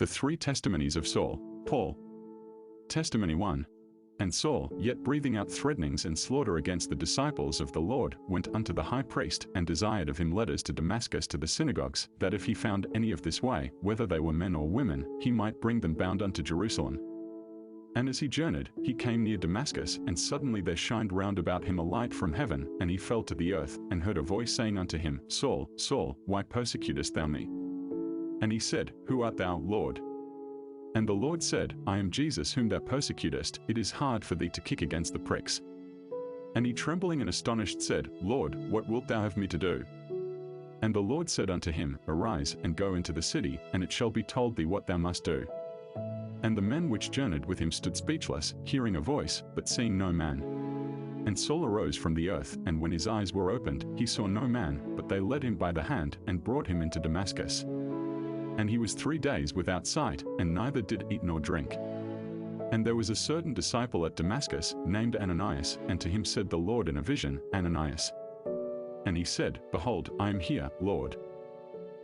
The three testimonies of Saul, Paul. Testimony 1. And Saul, yet breathing out threatenings and slaughter against the disciples of the Lord, went unto the high priest, and desired of him letters to Damascus to the synagogues, that if he found any of this way, whether they were men or women, he might bring them bound unto Jerusalem. And as he journeyed, he came near Damascus, and suddenly there shined round about him a light from heaven, and he fell to the earth, and heard a voice saying unto him, Saul, Saul, why persecutest thou me? And he said, Who art thou, Lord? And the Lord said, I am Jesus whom thou persecutest, it is hard for thee to kick against the pricks. And he trembling and astonished said, Lord, what wilt thou have me to do? And the Lord said unto him, Arise, and go into the city, and it shall be told thee what thou must do. And the men which journeyed with him stood speechless, hearing a voice, but seeing no man. And Saul arose from the earth, and when his eyes were opened, he saw no man, but they led him by the hand, and brought him into Damascus. And he was 3 days without sight, and neither did eat nor drink. And there was a certain disciple at Damascus, named Ananias, and to him said the Lord in a vision, Ananias. And he said, Behold, I am here, Lord.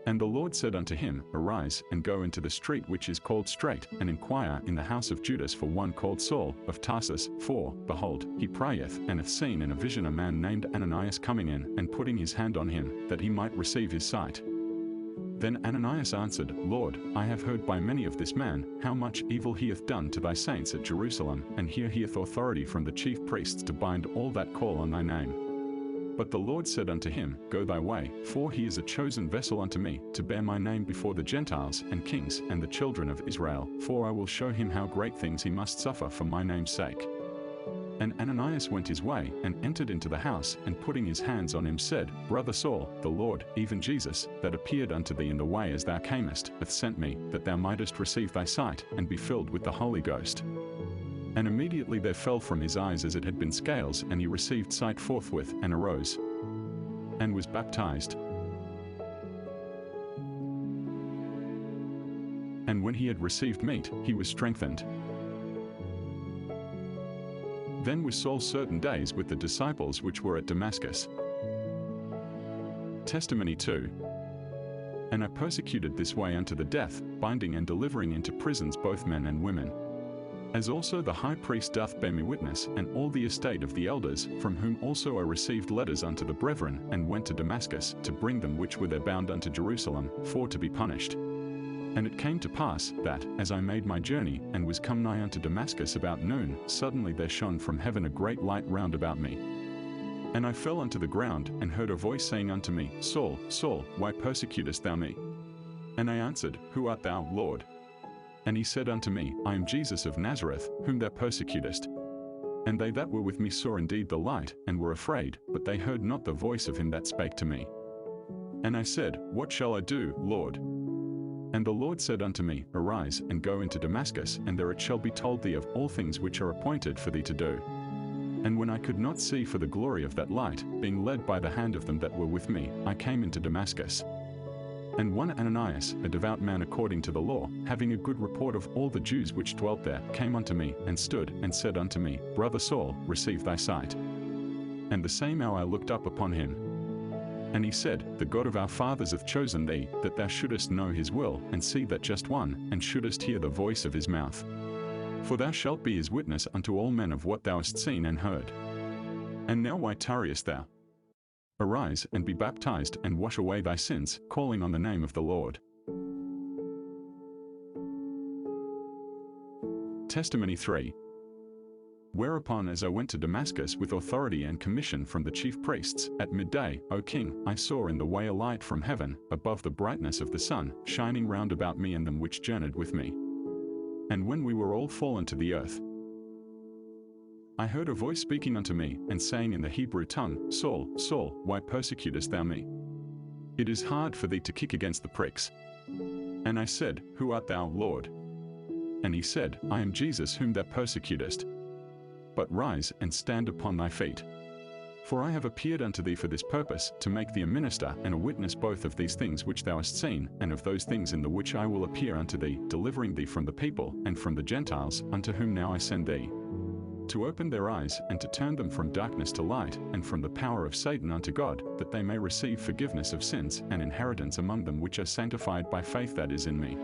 And the Lord said unto him, Arise, and go into the street which is called Straight, and inquire in the house of Judas for one called Saul, of Tarsus, for, behold, he prayeth, and hath seen in a vision a man named Ananias coming in, and putting his hand on him, that he might receive his sight. Then Ananias answered, Lord, I have heard by many of this man, how much evil he hath done to thy saints at Jerusalem, and here he hath authority from the chief priests to bind all that call on thy name. But the Lord said unto him, Go thy way, for he is a chosen vessel unto me, to bear my name before the Gentiles, and kings, and the children of Israel, for I will show him how great things he must suffer for my name's sake. And Ananias went his way, and entered into the house, and putting his hands on him said, Brother Saul, the Lord, even Jesus, that appeared unto thee in the way as thou camest, hath sent me, that thou mightest receive thy sight, and be filled with the Holy Ghost. And immediately there fell from his eyes as it had been scales, and he received sight forthwith, and arose, and was baptized. And when he had received meat, he was strengthened. Then was Saul certain days with the disciples which were at Damascus. Testimony 2. And I persecuted this way unto the death, binding and delivering into prisons both men and women. As also the high priest doth bear me witness, and all the estate of the elders, from whom also I received letters unto the brethren, and went to Damascus, to bring them which were there bound unto Jerusalem, for to be punished. And it came to pass, that, as I made my journey, and was come nigh unto Damascus about noon, suddenly there shone from heaven a great light round about me. And I fell unto the ground, and heard a voice saying unto me, Saul, Saul, why persecutest thou me? And I answered, Who art thou, Lord? And he said unto me, I am Jesus of Nazareth, whom thou persecutest. And they that were with me saw indeed the light, and were afraid, but they heard not the voice of him that spake to me. And I said, What shall I do, Lord? And the Lord said unto me, Arise, and go into Damascus, and there it shall be told thee of all things which are appointed for thee to do. And when I could not see for the glory of that light, being led by the hand of them that were with me, I came into Damascus. And one Ananias, a devout man according to the law, having a good report of all the Jews which dwelt there, came unto me, and stood, and said unto me, Brother Saul, receive thy sight. And the same hour I looked up upon him. And he said, The God of our fathers hath chosen thee, that thou shouldest know his will, and see that just one, and shouldest hear the voice of his mouth. For thou shalt be his witness unto all men of what thou hast seen and heard. And now why tarriest thou? Arise, and be baptized, and wash away thy sins, calling on the name of the Lord. Testimony 3. Whereupon as I went to Damascus with authority and commission from the chief priests, at midday, O king, I saw in the way a light from heaven, above the brightness of the sun, shining round about me and them which journeyed with me. And when we were all fallen to the earth, I heard a voice speaking unto me, and saying in the Hebrew tongue, Saul, Saul, why persecutest thou me? It is hard for thee to kick against the pricks. And I said, Who art thou, Lord? And he said, I am Jesus whom thou persecutest. But rise, and stand upon thy feet. For I have appeared unto thee for this purpose, to make thee a minister and a witness both of these things which thou hast seen, and of those things in the which I will appear unto thee, delivering thee from the people, and from the Gentiles, unto whom now I send thee. To open their eyes, and to turn them from darkness to light, and from the power of Satan unto God, that they may receive forgiveness of sins, and inheritance among them which are sanctified by faith that is in me.